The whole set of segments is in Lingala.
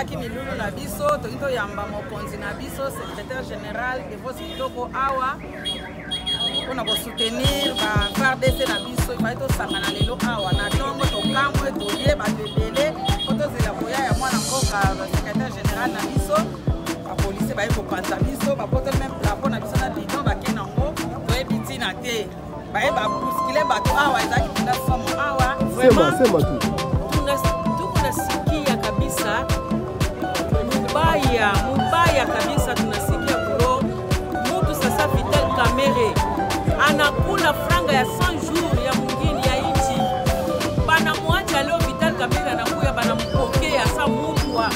Tozalaki milulu na biso, toito yamba mokonzi na biso, secrétaire général de Voz Kitoko awa. On a soutenir ba FARDC na biso, il faut tosangana lelo awa na tongo tokamwe toye ba bebele, tozela boya ya mwana mboka secrétaire général na biso. La police ba yiko panta biso, ba poto même plafond na biso na bidon ba kenango, toye biti na te. Ba e ba bousculer bato awa ezaki tunda somo awa. Vraiment, c'est tout. Tunasikia kabisa mubaya kabisa, tunasikia bro. Mtu sasa Vital Kamerhe anakula franga ya 100 jours ya mwingine ya nchi. Banamwacha leo Vital Kamerhe anakuya banampokea sa mtu wa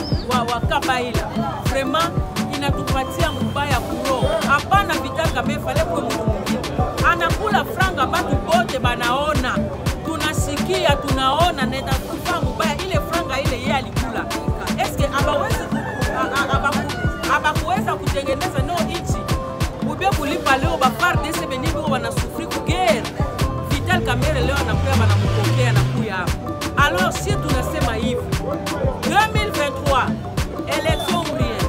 Kabaila. Vraiment inatupatia mubaya bro. Hapana, Vital Kamerhe fale kwa mtu mwingine. Anakula franga batu bote banaona. Tunasikia tunaona nenda kufa mubaya ile franga ile yeye alikula. Eske abakuweza kutengeneza no nchi. Ubia kulipa leo ba FARDC beniko wanasufri ku guerre. Vital Kamerhe leo anakuya banampokea na kuya hapo. Alors si tunasema hivi 2023 élection brille.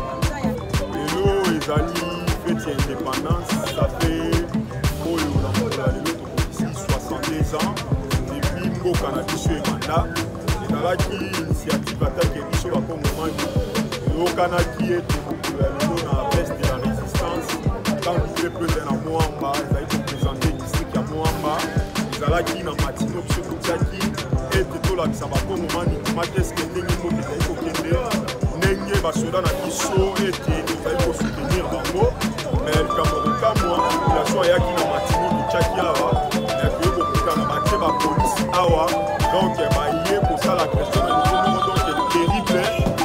Lelo ezali fête ya indépendance, ça fait ici 62 ans depuis mboka na biso e mandat. Ezalaki initiative atake biso bakongomani eyokanaki ete mokolo ya lelo na veste de la résistance tant du peuple na Moamba ezali kopresente district ya Moamba. Ezalaki na matino biso kotiaki ete tolakisa bakongomani komaki eske ndenge mboka ezali kokende ndenge basoda na biso ete tozali kosoutenir bango. Mais likambo kokamwa population ayaki na matino kotiaki awa na batie ba police awa, donc baye kosala question na niveau donc terrible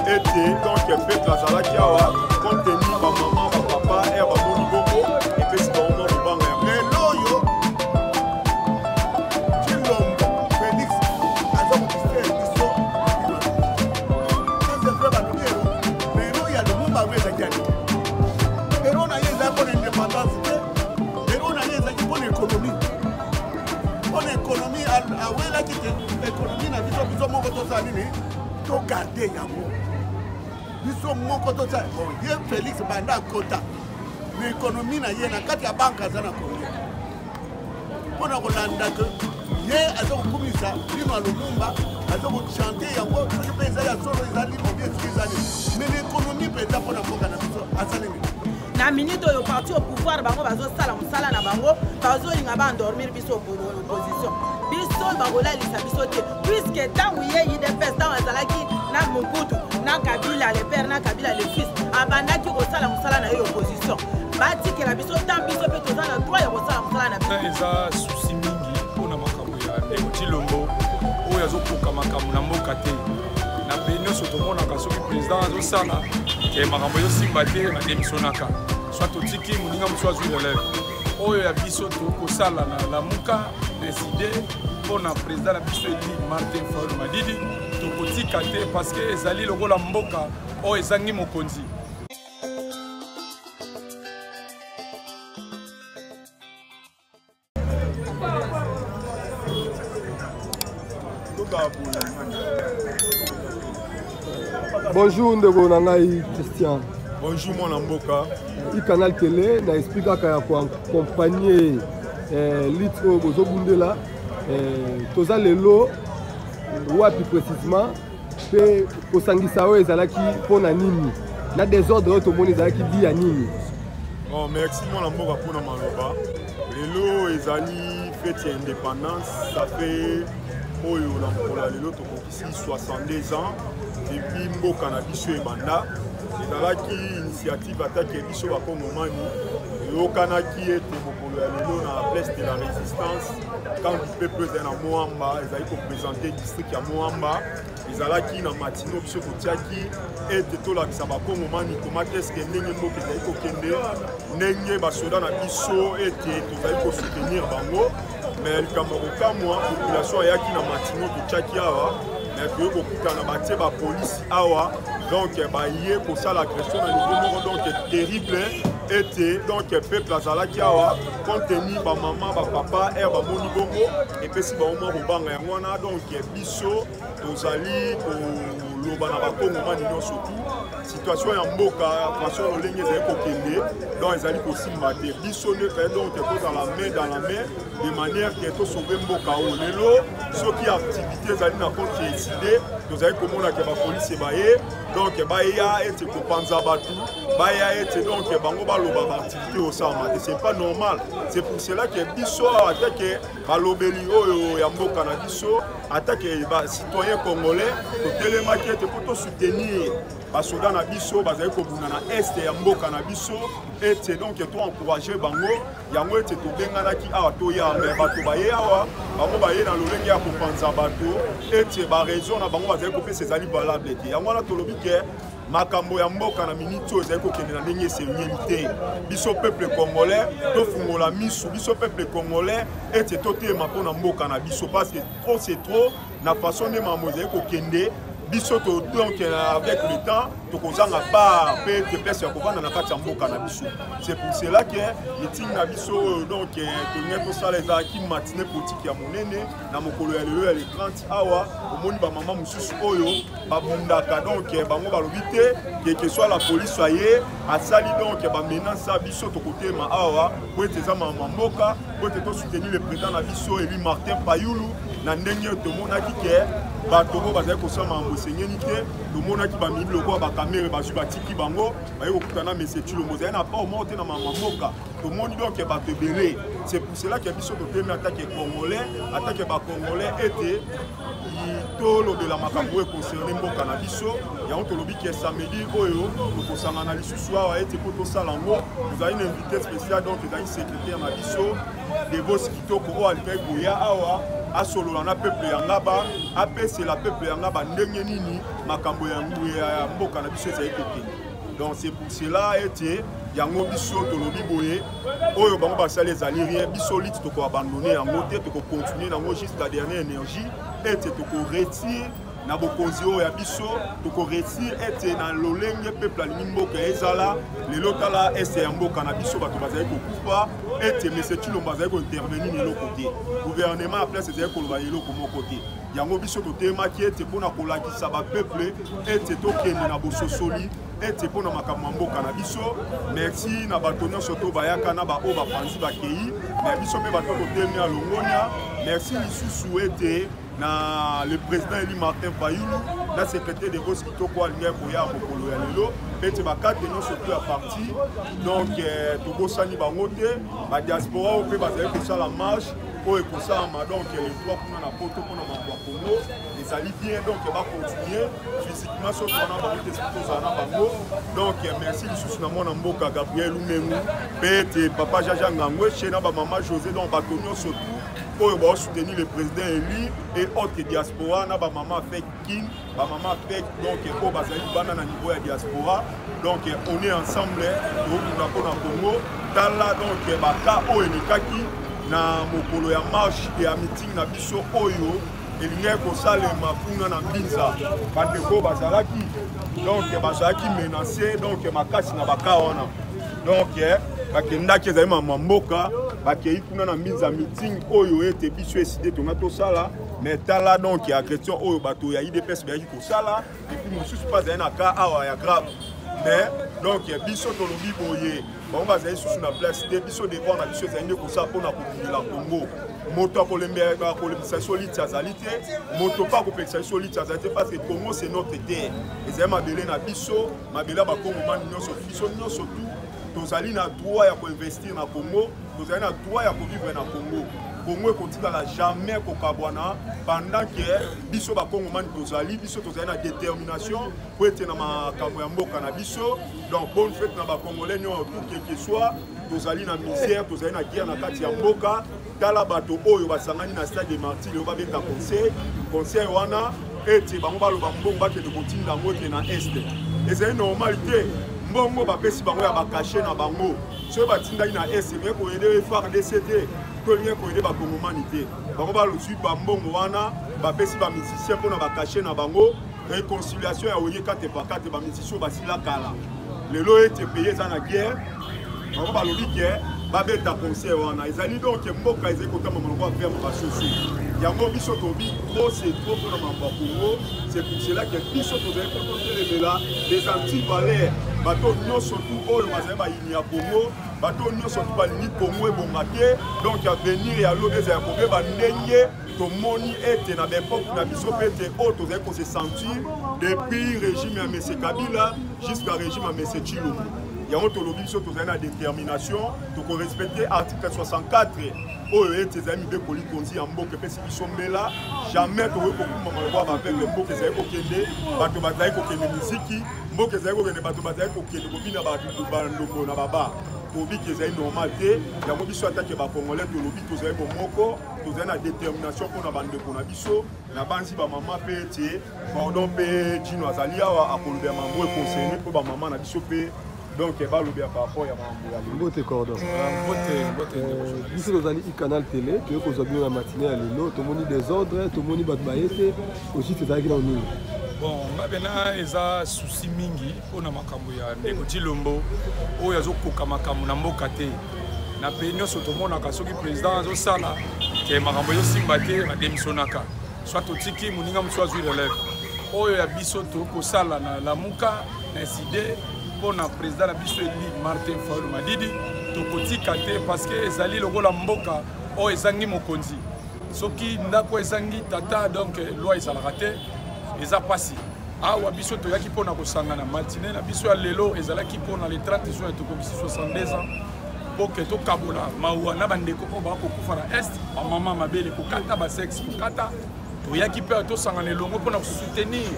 ete donc peuple azalaki awa compte tenu ba maman ba papa et ba boni bongo et puis c'est vraiment le banga lelo yo Chilombo Félix azomo distraire biso c'est vrai ba lelo lelo ya le mumba weza gani lelo na yeza pour indépendance lelo na yeza pour l'économie. L'économie a wela kite l'économie na biso moko toza nini to garder yango biso moko toza ye Félix banda kota l'économie na ye na kati ya banka za na Congo pona kolanda ke ye azokumisa lino alumumba azokochanter yango pesa ya solo ezali bien ezali mais l'économie pesa pona mboka na biso asalemi na minute oyo parti au pouvoir bango bazosala mosala na bango bazolinga bandormir biso opposition biso bakolalisa biso te puisque ntango ye UDPS ntango azalaki na Mobutu na Kabila le père na Kabila le fils abandaki kosala mosala na ye opposition batikela biso ntan biso mpe toza na droit ya kosala mosala na biso. Eza susi mingi mpona makambo ya Chilombo oyo azokoka makambo na mboka te na pe nyonso tomonaka soki président azosala makambo ezosimba te badémissionnaka soit totiki moninga mosusu azwi relève oyo ya biso tokosala na lamuka décide mpona président na biso eli Martin Fayulu Madidi tokotika te parce que ezali lokola mboka oyo ezangi mokonzi. Bonjour ndeko na ngai Christian. Bonjour mon mboka. I Canal Télé na explique kaka ko accompagner litre bozobundela toza lelo wapi précisément pe kosangisa oyo ezalaki mpona nini na désordre oyo tomoni ezalaki di ya nini. Bon, merci mon mboka mpona maloba. Lelo ezali fête ya indépendance, ça fait oyo na mokolo ya lelo tokokisi 62 ans depuis mboka na biso ebanda. Ezalaki initiative atake biso bakongomani eyokanaki ete mokolo ya lelo na place de la résistance quand du peuple ezali na Moamba ezali kopresente district ya Moamba. Ezalaki na matino biso kotiaki ete tolakisa bakongomani komaki eske ndenge mboka ezali kokende ndenge basoda na biso ete tozali kosoutenir bango. Mais likambo kokamwa population ayaki na matino totiaki awa mais toye kokutana batie ba police awa donc baye kosala agression na niveau moko donc terrible ete donc peuple azalaki awa compte tenu ba maman ba papa et ba moni bongo epesi bango mwa kobanga yango wana donc biso tozali koloba na bakongomani nyonso tu situation ya mboka façon lolenge ezali kokende donc ezali kosimba te biso nde pe donc tozala main dans la main de manière ke tosauve mboka oyo lelo soki activité ezali na compte eside tozali komona ke bapolisi baye donc baya ete kopanza bato baya ete donc bango baloba baactivité osalama te c'est pas normal. C'est pour cela que biso atake balobeli oyo ya mboka na biso atake ba citoyen congolais totelemaki ete po tosoutenir basoda na biso bazali kobunda na este ya mboka na biso ete donc to encourager bango yango ete tobenganaki awa toya me bato baye awa bango baye na lolenge ya kopanza bato ete baraison na bango bazali kopesa ezali valable te yango wana tolobi ke makambo ya mboka na minute oyo ezali kokende na ndenge esengeli te biso peuple congolais tofungola misu biso peuple congolais ete totema mpo na mboka na biso parce que trop c'est trop na façon nde makambo ezali kokende biso to donc avec le temps tokozanga part pe te place ya kovanda na kati ya mboka na biso. C'est pour cela que meeting na biso donc tolingi tosala ezalaki matinée politique ya monene na mokolo ya lelo ya le 30 awa omoni bamama mosusu oyo babundaka donc bango balobi te que soit la police aye asali donc bamenance ya biso tokotema awa po ete eza mama mboka po ete tosoutenir le président na biso Eli Martin Fayulu na ndenge tomonaki ke bato oyo bazali kosala makambo esengeli te tomonaki bamili lokola bakamere bazwi batiki bango baye kokutana mese Tshilombo ozali na part moko te na mama mboka tomoni donc bato ebele. C'est pour cela ke biso totemi atake congolais atake bacongolais ete tolobela makambo oyo concerne mboka na biso yango tolobi ke samedi oyo tokosangana lisusu awa ete po tosala yango tozali na invité spécial donc ezali secrétaire na biso Devos Kitoko oyo alingai koya awa asolola na peuple ya ngaba apesela peuple ya ngaba ndenge nini makambo ya mboka na biso ezali kokende. Donc c'est pour cela ete yango biso tolobi boye oyo bango basali ezali rien biso liti tokoabandone yango te tokocontinue yango jusqu'à dernière énergie ete tokoretire na bokonzi oyo ya biso tokoretire ete na lolenge peuple alingi mboka ezala lelo tala ese ya mboka na biso bato bazali kokufa ete mese Tshilombo azali kointervenir na eloko te gouvernement ya place ezali koloba eloko moko te yango biso totemaki ete mpona kolakisa bapeuple ete tokende na bososoli ete mpona makambo ya mboka na biso. Merci na bato nyonso to bayaka na baoyo bapanzi bakei me biso mpe bato totemi ya longonia. Merci lisusu ete na le président Eli Martin Fayulu na secrétaire de Devos Kitoko alingai koya mokolo ya lelo ete bakate nyonso to ya parti donc tokosani bango te badiaspora oyo mpe bazali kosala marche oyo ekosalama donc le 3 kuna na poto mpona makambo ya Congo ezali bien donc bacontinue physiquement soki wana bango te tozala na bango donc merci lisusu na mwana mboka Gabriel Umengu mpe ete papa Jaja Ngangwe che na bamama José donc bato nyonso oyo baosoutenir le président Eli et autres diaspora na bamama fake king bamama fake donc oyo bazali bana na niveau ya diaspora donc on est ensemble tokunda mpona Congo tala donc baka oyo elekaki na mokolo ya marche ya meeting na biso oyo elingai kosalema kuna na mbinza bandeko bazalaki donc bazalaki menacé donc makasi na baka wana donc bakendaki ezali mama mboka bakei kuna na mbinza meeting oyo ete biso eside tonga tosala mais tala donc ya question oyo bato ya IDPS bayaki kosala epuis mosusu mpe azali na ka awa ya grave mais donc biso tolobi boye bango bazali susu na place te biso devant na biso ezali nde kosala mpona kobundela Congo moto akolembisa biso liti azali te moto mpe akopekisa biso liti azali te parce que Congo c'est notre terre ezali mabele na biso mabele ya bakongomani nyonso biso nyonso tu tozali na droit ya koinvestir na Congo tozali na droit ya kovivre na Congo Congo ekotikala jamais kokabwana pendant que biso bakongomani tozali biso tozali na détermination po ete na makambo ya mboka na biso donc bonne fête na bakongolais nyonso tout quel que soit tozali na misère tozali na guerre na kati ya mboka tala bato oyo basangani na stade de Martyrs oyo babeta conseil wana ete bango baloba mbongo bakende kotinda yango ete na este ezali normalité mbongo bapesi bango ya bakashe na bango soki batindaki na este me koyede FARDC te tolingi koyede bakongomani te bango balozwi bambongo wana bapesi bamusicien mpona bakashe na bango réconciliation ya oye 4x4 bamusicien basila kala lelo ete peye eza na guerre bango balobi ke babeta conseil wana ezali donc mboka ezali kotamba monoko ya verbe basoso yango biso tobi trop c'est trop pour mamba Congo. C'est pour cela que biso tozali koteleme là des anti-valeurs bato nyonso tout oyo bazali bayini ya Congo bato nyonso tout balingi Congo ebongate donc ya venir ya lobe ezala koyeba ndenge tomoni ete na bepoke na biso mpe ete oyo tozali kose sentir depuis régime ya M. Kabila jusqu'à régime ya M. Tshilombo. Yango tolobi biso tozali na détermination tokorespecte article 64 oyo ete ezali mibekoli konzi ya mboka epesi biso mbela jamais tokoki kokuma maloba bapeuple mboka ezali kokende bato bazali kokende miziki mboka ezali kokende bato bazali kokende kobina bandoko na baba tobi ki ezali normal te yango biso atake bacongolais tolobi tozali bomoko tozali na détermination mpona bandeko na biso na banzi bamama mpe ete pardon mpe jino azali awa akolobela mambo ekonserne mpo bamama na biso mpe donc balobi ya par rapport ya mambo ya mbote cordon biso tozali icanal télé toye kozwa bino na matinée ya lelo tomoni désordre tomoni bato baye te aussi tozalaki na nini bon nga pena eza susi mingi mpona makambo ya ndeko Tshilombo oyo azokoka makambo na mboka te na pe nyonso tomonaka soki président azosala ke makambo ezosimba te badémissionnaka soit totiki moninga mosusu azwi relève oyo ya biso tokosala na lamuka na eside mpona président na biso eli Martin Fayulu Madidi tokotika te parce que ezali lokola mboka oyo ezangi mokonzi soki ndako ezangi tata donc loi ezalaka te eza pasi awa biso toyaki mpona kosangana matinée na biso ya lelo ezalaki mpona le 30 juin tokokisi 62 ans mpo ke tokabola mawa na bandeko oyo bakokufa na este bamama mabele kokata basexe kokata toyaki mpe tosangana elongo mpona kosoutenir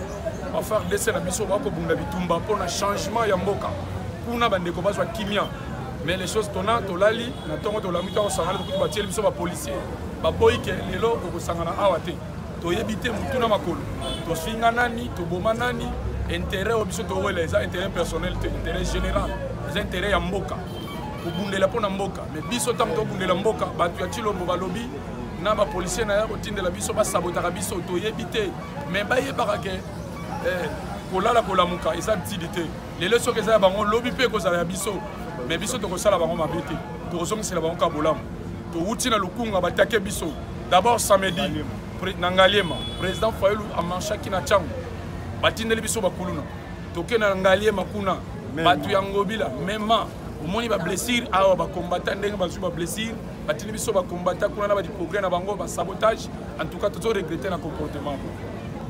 bafardc na biso bakobunda bitumba mpona changement ya mboka kuna bandeko bazwa kimia mais les choses tona tolali na ntongo tolami tokosangana tokuti batieli biso bapolisier baboyi ke lelo kokosangana awa te toyebi te mutu na makolo tofinga nani toboma nani intérêt oyo biso towela eza intérêt personnel te intérêt général eza intérêt ya mboka kobundela mpona mboka mais biso ntango tobundela mboka bato ya Tshilombo balobi na bapolisier na ya kotindela biso basabotaka biso toyebi te mais bayebaka ke kolala kolamuka eza ntidi te lelo soki eza ya bango lobi mpe ekozala ya biso mais biso tokosala bango mabe te tokozongisela bango ka bolamu towuti na lukunga batake biso d'abord samedi na Ngaliema président Fayulu amarchaki na Tchango batindeli biso bakuluna toke na Ngaliema kuna bato ya Ngobila mema omoni ba blessure awa ba combattant ndenge bazwi ba blessure batindi biso ba combattant kuna na ba progrès na bango ba sabotage en tout cas tozo regretter na comportement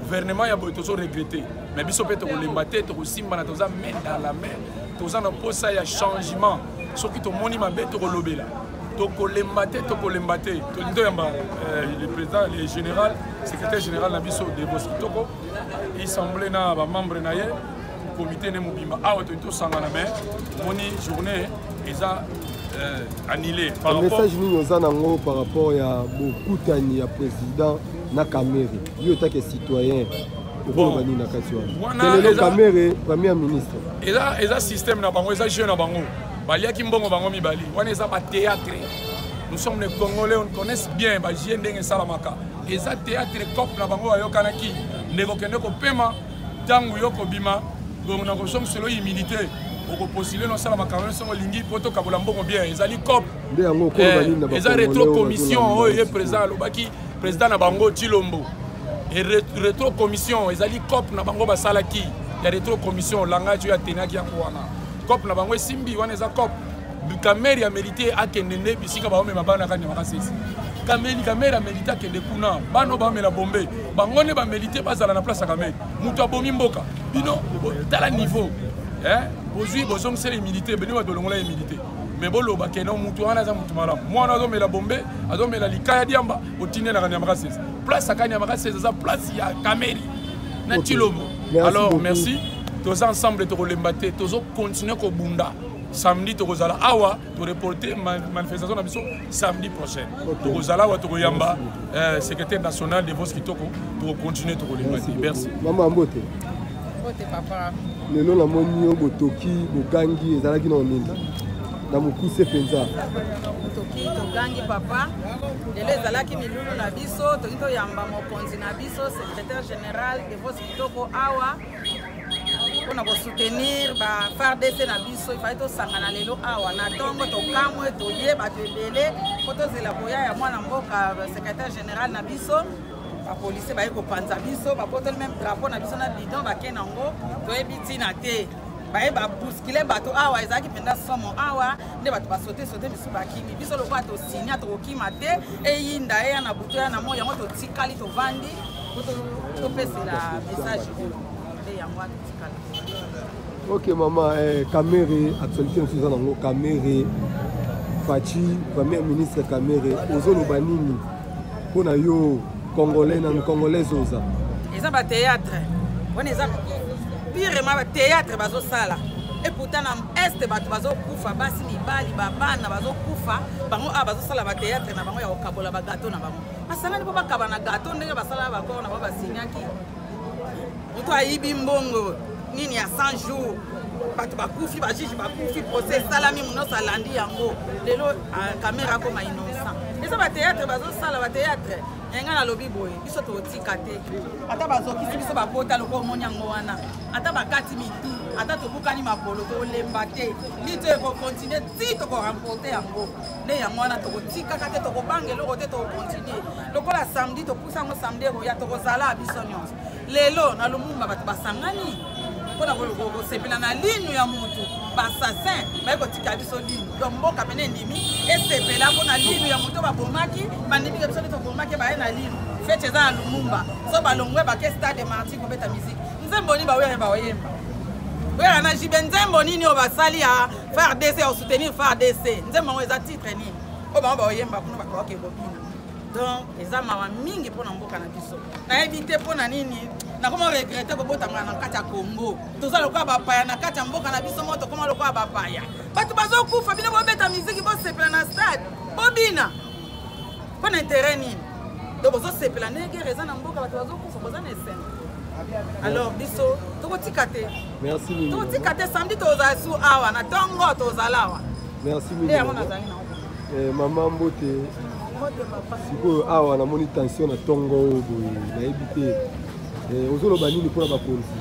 gouvernement ya boy tozo regretter mais biso pe to kolemba te to kosimba na toza main dans la main toza na posa ya changement soki to moni mabe to kolobela to kolemba te to yamba le président le général secrétaire général na biso de Boski Toko il semblait na ba membre na ye comité ne mobimba awa to sangana mais moni journée eza annulé par rapport message ni oza nango par rapport ya bokutani ya président na Kamere yo take citoyen bon na kati wana le Kamere premier ministre eza système na bango eza jeu na bango baliaki mbongo bango mibali wana eza ba théâtre nous sommes les Congolais on connaît bien ba jie ndenge salamaka eza théâtre cop na bango ayokanaki ndeko kende ko pema tangu yoko bima donc na ko sommes selo humilité oko postuler no salamaka on songo lingi poto kabola mbongo bien ezali cop eza rétro commission oyo président lobaki président na bango Tshilombo et rétro commission ezali cop na bango basalaki ya rétro commission langage ya tenaki ya kwana cop na bango simbi wana eza cop Kamere a mérité à Kendende bisika ba omema bana kanya makasisi Kamere a mérité à Kende kuna bano ba mela bombe bangone ba mérité bazala na place ya Kamere mutu abomi mboka bino tala niveau bozui bozong sele milité bino ba dolongola milité mais bolo ba keno mutu wana za mutu mala mwana azomela bombe azomela likaya diamba otine na kanya makasisi place ya kanya makasisi za place ya Kamere na Tshilombo alors merci tous ensemble to kolembate tozo continuer ko bunda samedi tokozala awa to reporter manifestation na biso samedi prochain tokozala awa to koyamba secrétaire national de Boski Toko to continuer to kolemba merci mama mbote papa lelo na moni botoki bogangi ezalaki na onenda na mokuse penza botoki togangi papa lelo ezalaki milulu na biso toki toyamba mokonzi na biso secrétaire général de Boski Toko awa mpona kosoutenir bafardc na biso ifai tosangana lelo awa na ntongo tokamwe toye bato ebele mpo tozela koya ya mwana mboka secrétaire général na biso bapolisier baye kopanza biso bapotoli meme drapeau na biso na bidon bakei nango toyebi ntina te baye babuskile bato awa ezalaki mpenza somo awa nde bato basote biso bakimi biso lokola tosinya tokokima te eyinda eya na butu ya na moi yango totikali tovandi po topesela message nde yango wana totikala. Ok mama, Kamere, actualité nous faisons dans Kamere, Fachi, Premier ministre Kamere, Ozolo Banini, pour yo Congolais, nan Congolais Oza. Ils ont un théâtre, on est pirement un théâtre bazo sala. Et pourtant dans est bazo kufa basi libali babana bazo kufa, bango bazo sala ba théâtre na bango ya okabola ba gâteau na bango. Asanga ni po bakaba na gâteau ndenge basala ba ko na ba sinyaki. Muto ayibi mbongo. Nini ya 100 jours bato bakufi bajiji bakufi procès salami munoso alandi yango lelo caméra koma innocent eza batéâtre bazosala batéâtre enga na lobi boye biso totika te ata bazokisi biso bakota loko omoni yango wana ata bakati mitu ata tobukani makolo tolemba te lito ekokontinue ti tokoremporte yango nde yango wana tokotikaka te tokobanga eloko te tokokontinue lokola samedi topusa yango samedi ekoya tokozala biso nyonso lelo na Lumumba bato basangani mpona kosepela na linu ya mutu bassassin baye kotika biso linu donc mboka pene endimi esepela mpona linu ya mutu babomaki bandimika biso nde tobomaki baye na linu fete eza na Lumumba so balongwe bake stade marti kobeta musike nzembo nini baoyaya baoyemba oyaka na jibe nzembo nini oyo basali ya FARDC ya osoutenir FARDC nzembo yango eza titre nini oyo bango baoyemba kuna bakawaka ekobina donc eza mawa mingi mpona mboka na biso nayebi te mpona nini nakoma regrete kobotanga na kati ya Congo toza lokola bapaya na kati ya mboka na biso moto koma lokola bapaya bato bazokufa bino bobeta miziki bosepela na stade bobina mpona intere nini donc bozosepela ndenge eza na mboka bato bazokufa boza na esene alors biso tokotika te merci mimi tokotika te samedi tozala su awa na ntongo tozala awa merci mimi yango nazali na mama Mbote sikoyo awa namoni tension na ntongo oyo boye nayebi te ozoloba nini mpona bakonzi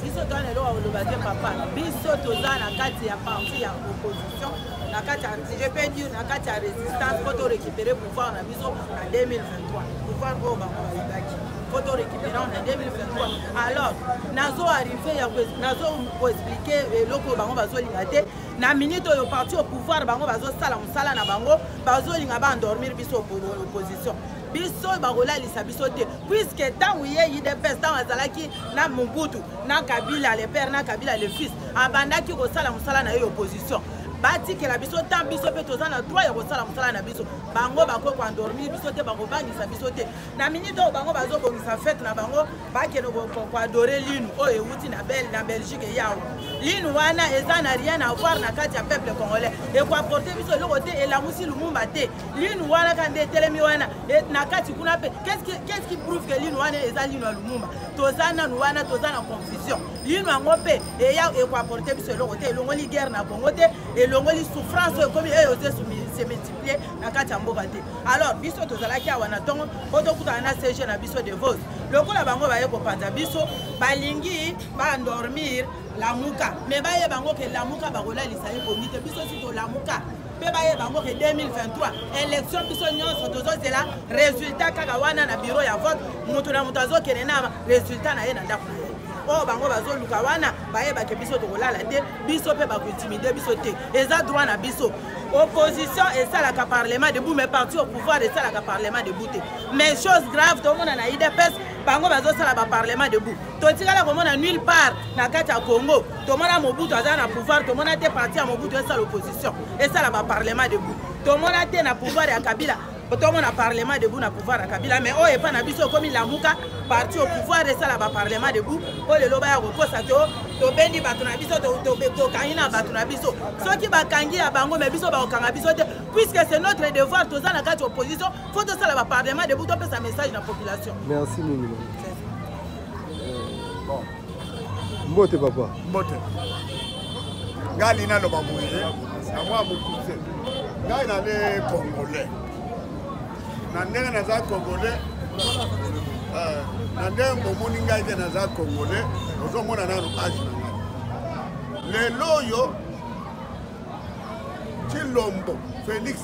biso toza lelo oloba te papa biso toza na kati ya parti ya opposition na kati ya je peux dire na kati ya résistance po torécupérer pouvoir na biso en 2023 pouvoir oyo bango bayibaki po torécupérer en 2023 alors nazo arrivé nazo koexplike eloko oyo bango bazolinga te na minute oyo parti au pouvoir bango bazosala mosala na bango bazolinga baendormir biso opposition biso bakolalisa biso te puisque ntango ye UDPS ntango azalaki na Mobutu na Kabila le père na Kabila le fils abandaki kosala mosala na ye opposition batikela biso ntan biso mpe toza na droit ya kosala mosala na biso bango bakoki koendormir biso te bakobangisa biso te na minute oyo bango bazobongisa fete na bango bakende koadore linu oyo euti na Belgique yawo linu wana eza na rien à voir na kati ya peuple congolais ekoaporte biso eloko te elamusi Lumumba te linu wana kandi etelemi wana na kati kuna mpe qu'est-ce qui prouve que linu wana eza linu ya Lumumba toza nanu wana toza na confusion linu yango mpe eya ekoaporte biso eloko te elongoli guerre na Congo te elongoli souffrance oyo ekomi eyo se multiplier na kati ya mboka te alors biso tozalaki awa na ntongo po tokutana na CG na biso de Vos lokola bango baye kopanza biso balingi baendormir lamuka me baye bango ke lamuka bakolalisa ye komi te biso si tolamuka mpe baye bango ke 2023 élection biso nyonso tozozela résultat kaka wana na bureau ya vote moto na moto azokende na résultat na ye na ndako na ye oyo bango bazoluka wana bayebake biso tokolala te biso mpe bakointimide biso te eza droit na biso opposition esalaka parlement debout mais parti au pouvoir esalaka parlement debout te mais chose grave tomona na UDPS bango bazosala baparlement debout totikala komona nulle part na kati ya Congo tomona Mobutu aza na pouvoir tomona te parti ya Mobutu esala opposition esala baparlement debout tomona te na pouvoir ya Kabila tomona parlement debout na pouvoir ya Kabila mais oyo epa na biso komi lamuka parti au pouvoir esala baparlement debout po lelo baya kokosa tobendi bato na biso tokangi na bato na biso soki bakangi ya bango mais biso bakokanga biso te puisque c'est notre devoir toza na kati opposition faut tosala baparlement debout topesa message na population. Merci mimi Mbote papa Mbote ngali naloba boye na mwa mokuse ngai nale congolais na ndenge naza congolais na ndenge bomoni ngai te naza congolais ozomona nano age na ngai lelo oyo Chilombo Félix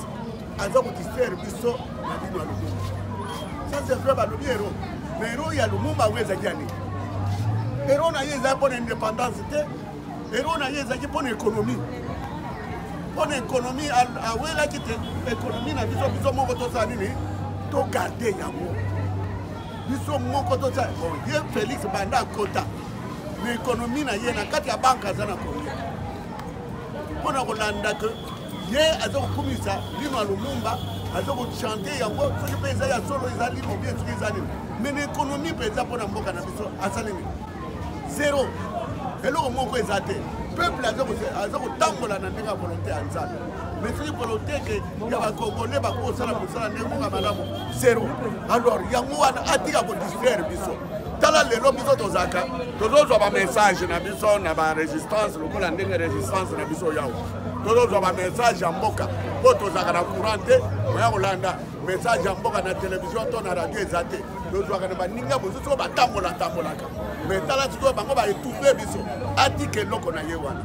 aza kotistraire biso na bino ya Lumumba ça c'est vrai balobi héros mais héros ya Lumumba oyo ezalaki ya nini héros na ye ezalaki mpona indépendance te héros na ye ezalaki mpona économie awelaki te économie na biso moko tosala nini togarde yango biso moko tosala ye Félix banda akota na économie na ye na kati ya banke aza na Congo mpona kolanda ke ye aza kokumisa lino ya Lumumba aza kochante yango soki mpe eza ya solo eza lino bien soki eza nini mais na économie mpe eza mpona mboka na biso asali nini zéro eloko moko eza te peuple aza kotambola na ndenge ya volonté ya nzambe mais soki volonté ke ya bakongolais bakosala mosala ndenge moko malamu zéro alors yango wana atika kodistraire biso tala lelo biso tozaka tozozwa bamessage na biso na barésistance lokola ndenge résistance na biso yawo tozozwa bamessage ya mboka mpo tozalaka na courant te oya kolanda message ya mboka na télévision to na radio eza te tozwaka na baninga mosusu oyo batambolaka mais tala sikoyo bango baétouffe biso atika eloko na ye wana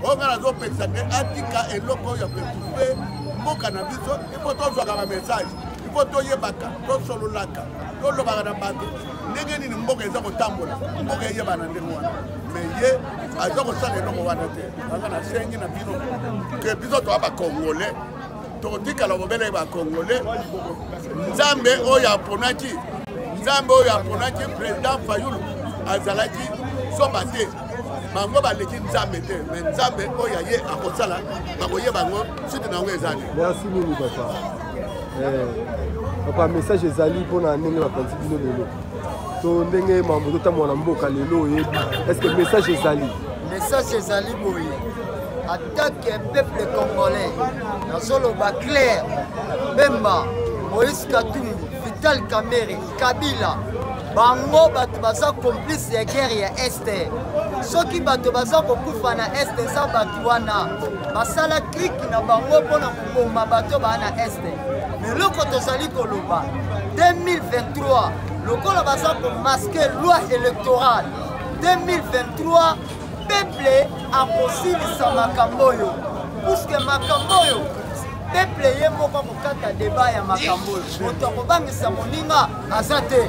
oyo nga nazopekisa te atika eloko oyo ya koétouffe mboka na biso ifo tozwaka bamessage ifo toyebaka tosololaka tolobaka na bato ndenge nini mboka eza kotambola mboka eyebana ndenge wana mais ye aza kosala eloko wana te anga nasengi na bino ke biso toya bacongolais tokotikala kobela bacongolais nzambe oyo aponaki président Fayulu azalaki soba te bango baleki nzambe te mais nzambe oyo ye akosala bakoyeba yango sute nango ezali. Merci mingi papa. Papa message ezali mpona ndenge bapanzi bino lelo to ndenge mambo totambola na mboka lelo oyebi est-ce que message ezali boye attaque peuple congolais nazoloba clair Bemba Moïse Katumbi Vital Kamerhe Kabila bango bato baza complice ya guerre ya este soki bato baza kokufa na este eza bato wana basala kliki na bango mpona koboma bato baa na este mais loko tozali koloba 2023 lokola baza komaske loi électorale 2023 peuple akosilisa makambo oyo puisque makambo oyo peuple ye moko kokata débat ya makambo oyo moto akobangisa moninga aza te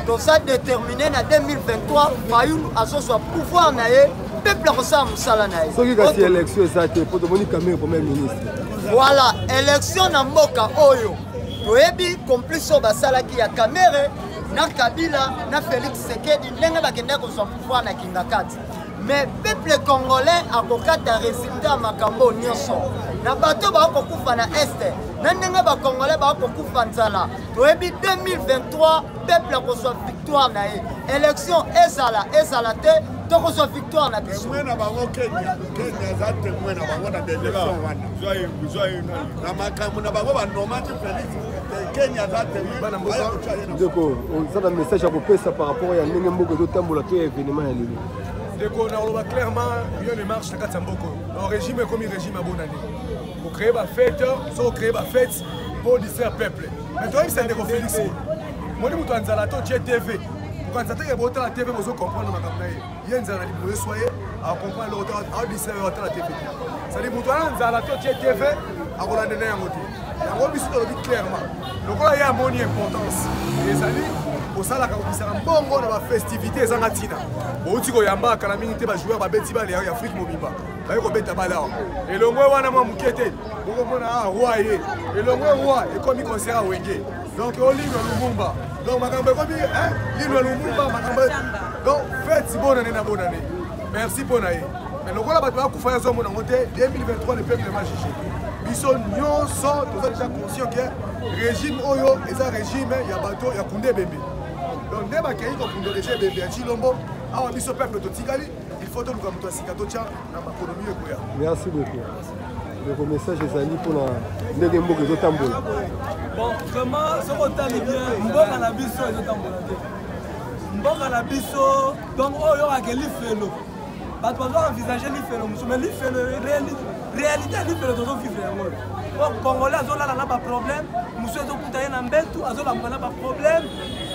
toza déterminé na 2023 Fayulu azozwa pouvoir na ye peuple akosala mosala na ye soki kasi élection eza te mpo tomoni Kamerhe premier ministre voilà élection na mboka oyo toyebi complice oyo basalaki ya Kamerhe na Kabila na Félix Tshisekedi ndenge bakendaki kozwa pouvoir na kingakati mais peuple congolais akokata résultat ya makambo nyonso na bato bakokufa na este na ndenge bacongolais bakokufa nzala toyebi 2023 peuple akozwa victoire na ye élection ezala te tokozwa victoire na biso na bango Kenya aza témoin na bango na élection wana na makambo na bango banomaki Félix Kenya aza témoin ndeko oza na message ya kopesa par rapport ya ndenge mboka ezotambola to ya événement ya lelo ndeko naoloba clairement rien ne marche na kati ya mboka oyo régime ekomi régime ya bonane kocrée bafete so kocrée bafete mpo distraire peuple mais toyebisa ndeko Félix moni moto ya nzala to tie tv kokanisa teke botala tv bozokomprendre makambo na ye ye nzala na liboso eswa ye akomprendre loko aodistraire otala tv te cetadire moto wana nzala to tie tv akolandela yango te yango biso tolobi clairement lokola ye amoni importance ezali kosalaka kobisaka mbongo na bafestivité ezanga ntina bouti koyambaka na mingi te bajoueur babeti bale ya afrique mobimba baye kobeta bale awa elongwe wana mwa moke te bokomona roi ye elongwe roi ekomi concert awenge donc olino Lumumba donc makambo ekomi lino Lumumba makambo donc fete bonane na bonane merci mpona ye mais lokola bato bakufa ya zomona ngo te 2023 le peuple ma jugé biso nyonso toza déjà conscient que régime oyo eza régime ya bato ya kunde bembe donc nde bakei kokundelege bembe ya Chilombo awa biso peuple totikali il faut toluka moto ya sika totya na bakonomi ekoya. Merci beaucoup. Le message ezali mpona ndenge mboka ezotambola bon vraiment soki otali bien mboka na biso ezotambola te mboka na biso donc oyo akeli felo bato bazoenvisage lifelo mosusu mais lifelo réalité ya lifelo tozovivre yango o congolais azolala na baproblème mosusu ezokuta ye na mbetu azolamuka na baproblème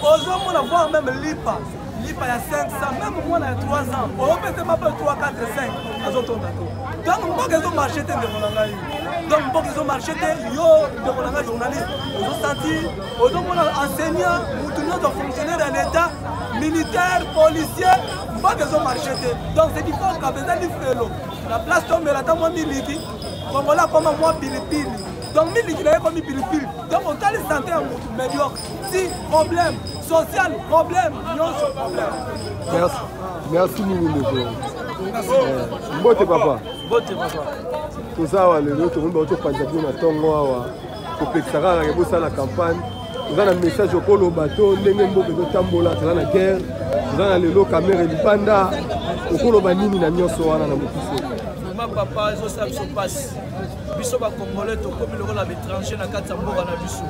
ozomona voir même lipa ya 500 même mwana ya 3 ans opete mabe 3 4 5 azotonda to donc mboka ezomarché te ndeko na ngai donc mboka ezomarché te yo ndeko na ngai journaliste ozosenti ozomona enseignant mutu nyonso fonctionnaire ya l'état militaire policier mboka ezomarché te donc c'est différent kabeza lifelo na place tombela ta mwa miliki kongola akoma mwa pilipili donc miliki na ye komi pilipili donc otali santé ya mutu médiocre si problème social problème nyonso problème merci mingi mbote papa toza awa lelo tomoni baotopanza bino na ntongo awa kopekisa kaka kebosala campagne toza na message okoloba to ndenge mboka ezotambola toza na guerre toza na lelo kamera libanda okoloba nini na nyonso wana na mokiso papa ezosala biso mpasi biso bacongolais tokomi lokola baétranger na kati ya mboka na biso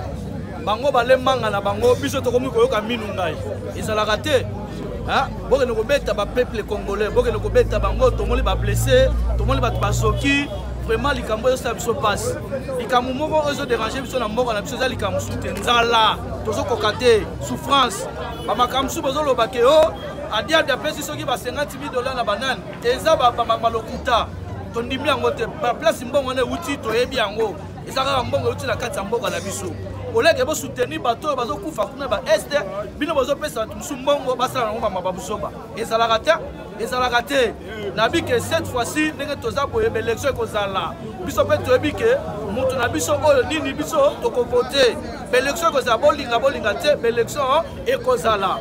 bango balemanga na bango biso tokomi koyoka minu ngai ezalaka te bokende kobeta bapeuple congolais bokende kobeta bango tomoni bablesse tomoni bato basoki vraiment likambo ezosala biso mpasi likambo moko ezoderange biso na mboka na biso eza likambo mosusu te nzala tozokoka te souffrance bamakambo mosusu bozolobake o adiabi apesi soki ba 50,000 $ na banani eza balokuta tondimi yango te baplace mbongo wana euti toyebi yango eza kaka mbongo euti na kati ya mboka na biso oleke bosoutenir bato oyo bazokufa kuna baeste bino bozopesa bato mosusu mbongo basala nango bamaba busoba ezalaka te nayebi ke cette fois-ci ndenge toza boye baélection ekozala biso mpe toyebi ke moto na biso oyo nini biso tokovote baélection ekozala bolinga te baélection ekozala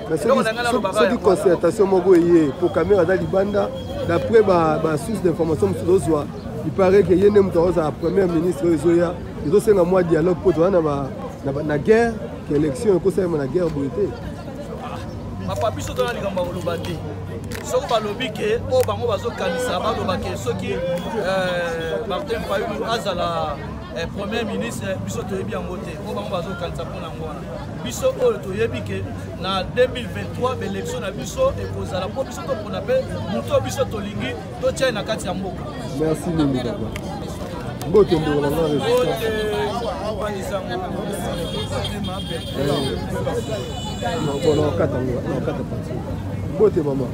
soki concertation moko eye po kamera aza libanda d'après basource d'information mosusu tozwa il paraît ke ye nde moto akozala premier ministre oyo ezoya ezosenga mwa dialogue po toza na guerre ke élection ekosalema na guerre boye te papa biso toza na likambo ya koloba te soki balobi ke oyo bango bazokanisa baloba ke soki Martin Fayulu azala premier ministre biso toyebi yango te oyo bango bazokanisa mpona yango wana biso oyo toyebi ke na 2023 baélection na biso ekozala mpo biso topona mpe moto oyo biso tolingi totia na kati ya mboka merci mingi papa mbote mboko na nga mbote mama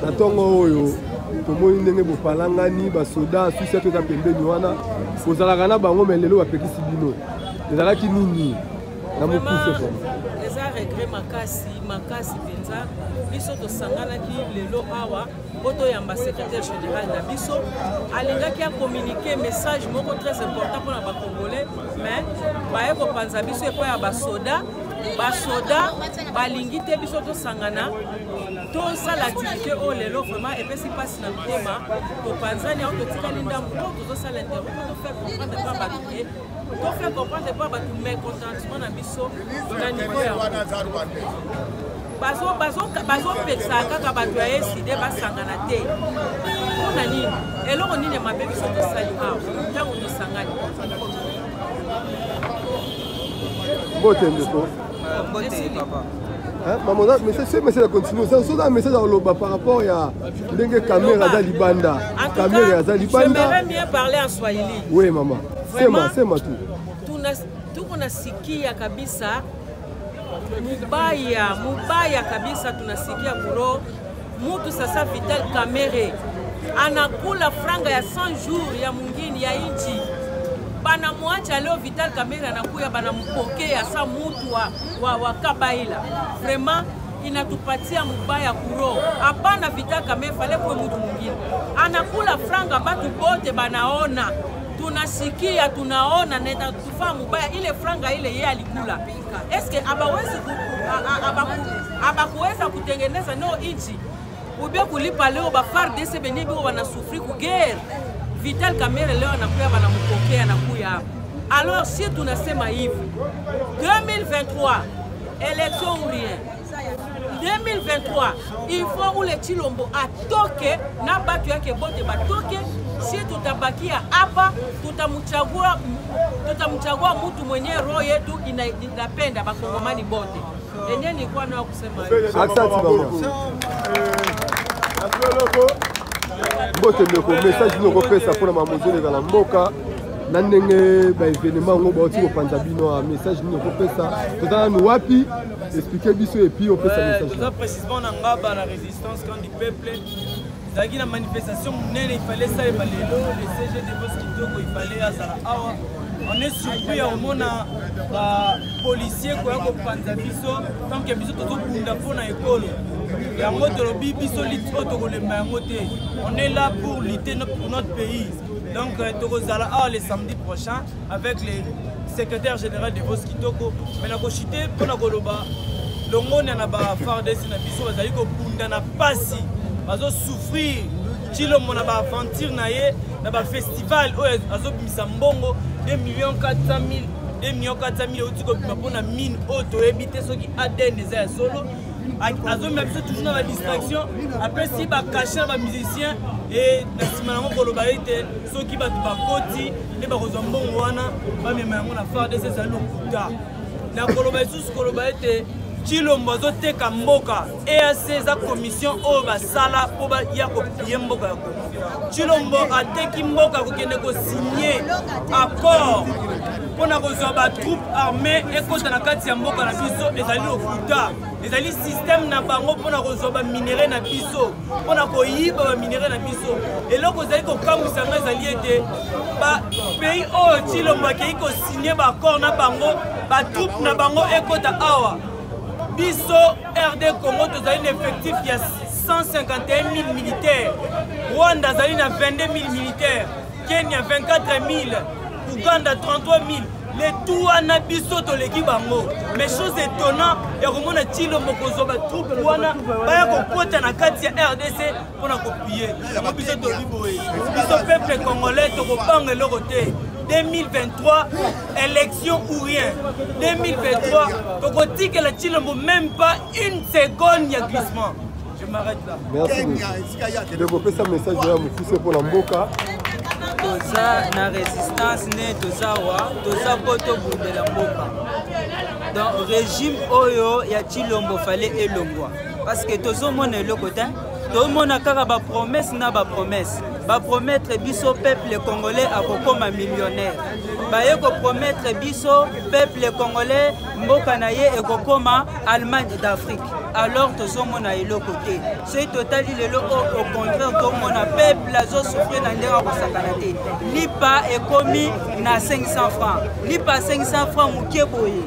na ntongo oyo tomoni ndenge bopalangani basoda susi ato eza pembeni wana kozalaka na bango me lelo bapekisi bino ezalaki nini na mokufe eza regret makasi mpenza biso tosanganaki lelo awa po toyamba secrétaire général na biso alingaki akommunike message moko très important mpona bacongolais mais baye kopanza biso epai ya basoda balingi te biso tosangana tosala activité oyo lelo vraiment epesi mpasi na motema topanzani aho totikali ndambo po tozosala interview po tofaire comprendre pa bato te tofaire comprendre pa bato mécontentement na biso na niveau yango bazopekisa kaka bato ya eside basangana te mpona nini eloko nini mabe biso tosali awa ntango tosangani mbote ndeko maman, mais c'est message à continuer. C'est un message à l'oba par rapport à ndenge caméra za libanda. Caméra za libanda. J'aimerais bien parler en swahili. Oui maman. C'est ma tout. Tunasikia kabisa mubaya kabisa tunasikia kuro mutu sasa Vital Kamerhe anakula franga ya 100 jours ya mwingine ya inchi. Banamwacha leo Vital Kamerhe anakuya banampokea sa mutu wa Kabaila. Vraiment inatupatia mubaya kuro. Hapana Vital Kamerhe fale kwa mutu mwingine. Anakula franga batu bote banaona. Tunasikia tunaona nenda tufaa mubaya ile franga ile yeye alikula. Eske abakuweza kutengeneza no inchi. Ubia kulipa leo ba FARDC benye biko wanasufri ku guerre. Vital Kamerhe leo anakuya banampokea anakuya hapa. Alors si tunasema hivi 2023 élection ou rien 2023 il faut ule Chilombo atoke na batu yake bote batoke si tutabakia hapa tutamchagua mtu mwenye roho yetu inapenda bakongomani bote. Enye nilikuwa nao kusema. Asante mama. mbote ndeko message noko pesa mpona mamozole kala mboka na ndenge baévénement yango bauti kopanza bino message noko pesa toza nanu wapi explique biso epuis opesa message toza précisément na ngaba na résistance camp du peuple ezalaki na manifestation monene ifallait salemba lelo le CG de Vos Kitoko ifallait azala awa on est surpris ya komona bapolicier koya kopanza biso tanke biso tozobunda mpo na ekolo yango tolobi biso liti oyo tokolemba yango te on est là pour lutter pour notre pays donc tokozala awa le samedi prochain avec le secrétaire général de Vos Kitoko mais na kochite mpona koloba longoni na bafardesi na biso bazali kobunda na pasi bazosouffrir Chilombo na baaventure na ye na bafestival oyo azobimisa mbongo 2 millions 400 000 euti kobima mpona mine oyo toyebi te soki ADN eza ya solo azomema biso toujours na badistraction apesi bakashe na bamusicien e na nsima nango koloba ete soki bato bakoti nde bakozwa mbongo wana bamema yango na FARDC ezali lokuta na koloba lisusu koloba ete Chilombo azoteka mboka EAC eza commission oyo basala mpo baya kopie mboka ya Congo. Chilombo ateki mboka kokende kosigner accord mpona kozwa batroupe armée ekota na kati ya mboka na biso ezali lokuta ezali système na bango mpona kozwa baminere na biso mpona koyiba baminere na biso eloko ezali kokambwisa ngo ezali ete bapays oyo Chilombo akei kosigner baaccord na bango batroupe na bango ekota awa biso RD Congo tozali na effectif ya 151 000 militaires, Rwanda zali na 22 000 militaires, Kenya 24 000, Uganda 33 000. Les tout wana biso toleki bango. Mais chose étonnant, ya komona Chilombo kozwa ba troupe wana baya kokota na kati ya RDC pona kopier. Yango biso toliboye. Biso peuple congolais tokopanga eloko te. 2023, élection ou rien. 2023, Tokotike la Chilombo, même pas une seconde, il y a glissement. Je m'arrête là. Merci. Développer ça message de la Moufousse pour la Mboka. Toza na résistance ne toza wa toza poto bundela mboka. Dans régime oyo ya Chilombo fallait elongwa parce que tozo mona eloko te. Tout le monde a ba promesse na ba promesse. Ba promettre biso peuple congolais a kokoma millionnaire. Ba yeko promettre biso peuple congolais mboka na ye ekokoma Allemagne d'Afrique. Alors tozo mona elo côté. C'est total le au contraire tout le monde a peuple azo souffrir na ndera ko sakana te. Lipa ekomi na 500 francs. Lipa 500 francs mukeboye.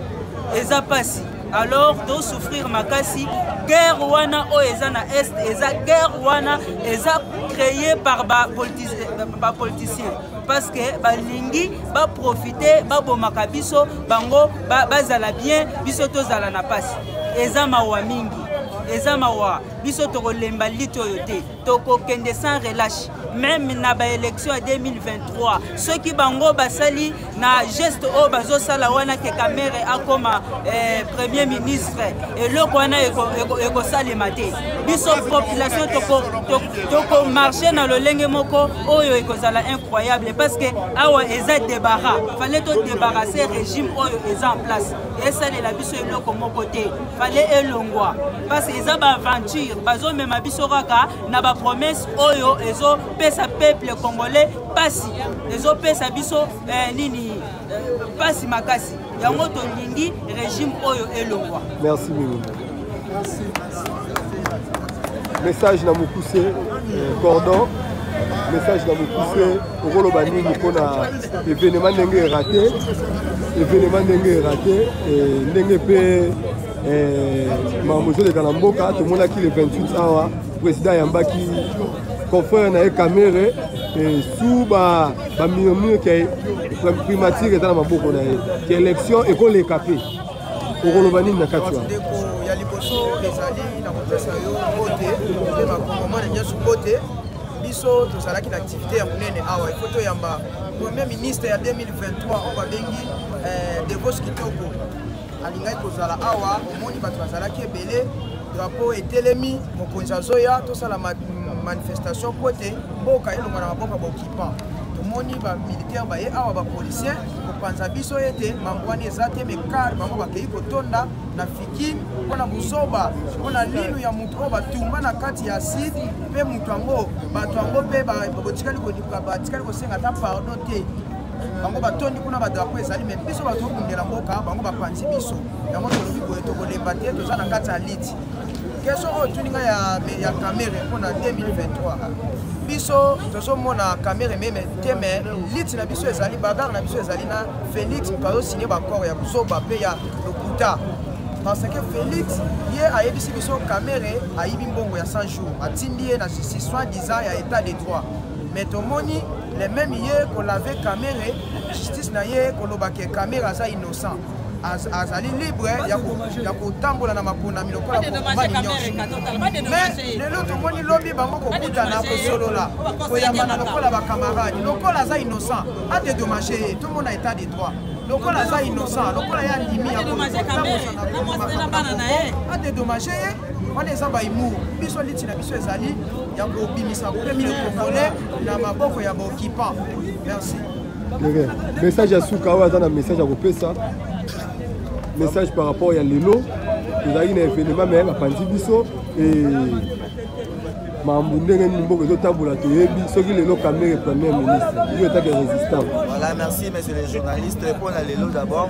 Eza pasi. Alors de souffrir makasi guerre wana o eza na est eza guerre wana eza créée par ba politiciens parce que balingi ba profiter ba bomaka biso bango bazala bien biso tozala na pasi eza mawa mingi eza mawa biso tokolemba lito yote tokokende sans relâche même na ba élection à 2023 ceux qui bango basali na geste o bazo sala wana ke Kamere akoma premier ministre et le wana eko salema te biso population toko marcher na lolenge moko oyo ekozala incroyable parce que awa eza débarras fallait to débarrasser régime oyo eza en place et ça la biso eloko moko te fallait elongwa parce que eza ba aventure bazo mema biso raka na ba promesse oyo ezo pesa peuple congolais pasi ezo pesa biso nini pasi makasi yango to lingi régime oyo elongwa. Merci Mimi. Message na Mukuse cordon message na Mukuse okolo banini pona événement ndenge raté ndenge pe mamozole kana mboka to mona ki le 28 awa président yambaki confrère na Kamere sous ba murmure que primature est dans maboko na ye élection école café okolo banini na katwa ya liboso ezali na kopesa yo bote pe bakongomana nyonso bote biso tozalaki na activité ya monene awa ifo toyamba premier ministre ya 2023 oyo babengi de Vos Kitoko alingaki kozala awa omoni bato bazalaki ebele drapeau etelemi mokonzi azoya tosala manifestation po ete mboka elonga na maboko ya baoccupant tomoni bamilitaire baye awa bapolisier kopanza biso ete mambo wana eza te mekare bango bakei kotonda na fikine mpona kozoba mpona linu ya moto oyo batumba na kati ya site mpe moto yango bato yango mpe batikali kosenga ata pardon te bango batondi kuna badrapo ezali me biso bato okundela mboka bango bapanzi biso yango tolobi boye tokolemba te toza na kati ya liti question oyo tuninga ya camere mpona 2023 biso tozomona camere meme te me liti na biso ezali bagarre na biso ezali na Félix kazosigne baccord ya kozoba mpe ya lokuta parce que Félix ye ayebisi biso camere ayibi mbongo ya 100 jours atindi ye na justice soi-disant ya état de droit mais tomoni les mêmes ye kolave camere justice na ye kolobake camere aza innocent azali libre ya kotambola na maponami lokola bokobani nyonso mais lelo tomoni lobi bango kokutana kosolola koyambana lokola bakamarade lokola aza innocent adedommage ye tout le monde a état de droit lokola aza innocent lokola ya ndimi ya adedommage ye wana eza baimour biso liti na biso ezali ya kobimisa premier congolais na maboko ya baoccupant merci message ya suka oyo aza na message ya kopesa message par rapport à l'élo, nous avons un événement mais bapanzi biso et mambo ndenge nimbo ko tambola toyebi soki lelo camere premier ministre il est que résistant. Voilà, merci messieurs les journalistes pour la l'élo d'abord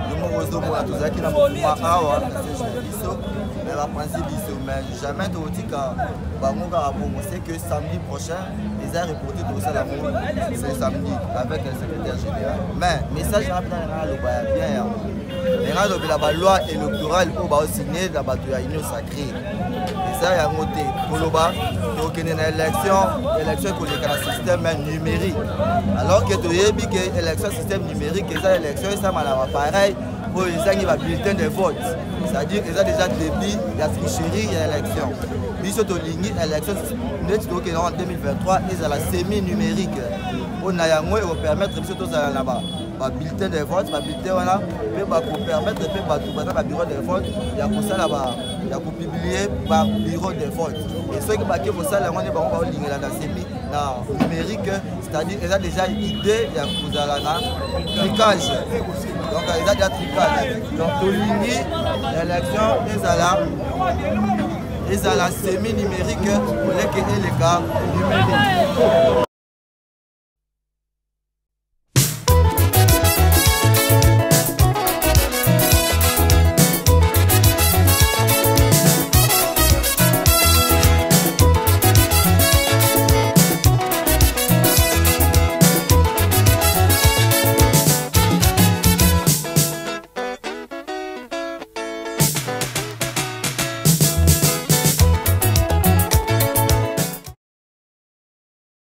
nous mozo mo tozaki na mouvement awa biso mais bapanzi biso mais jamais totika bango ka bongo c'est que samedi prochain les a reporté tout ça l'amour c'est samedi avec le secrétaire général mais message rapide na lo ba bien les gens de la loi électorale pour signer la bataille à l'union sacrée. Et ça, il y a un côté pour le bas, donc il y a une élection pour le système numérique. Alors que tu as dit que l'élection système numérique, c'est l'élection, ça m'a pareil pour les gens qui vont bulletin de vote. C'est-à-dire qu'ils ont déjà débit, il y a tricherie, il y a l'élection. Puis surtout l'élection, en 2023, ils ont la semi-numérique. On a permettre de là-bas. Bulletin de vote, bulletin voilà, pour permettre de faire bureau de vote, il y a pour ça là-bas, il y a pour publier par bureau de vote. Et ceux qui ont pour ça, on est pas ligne là dans semi numérique, c'est-à-dire qu'ils ont déjà l'idée, il y a pour ça là tricage. Donc ils ont déjà tricage. Donc tout ligne, l'élection, ils ont la semi numérique pour les cas numériques.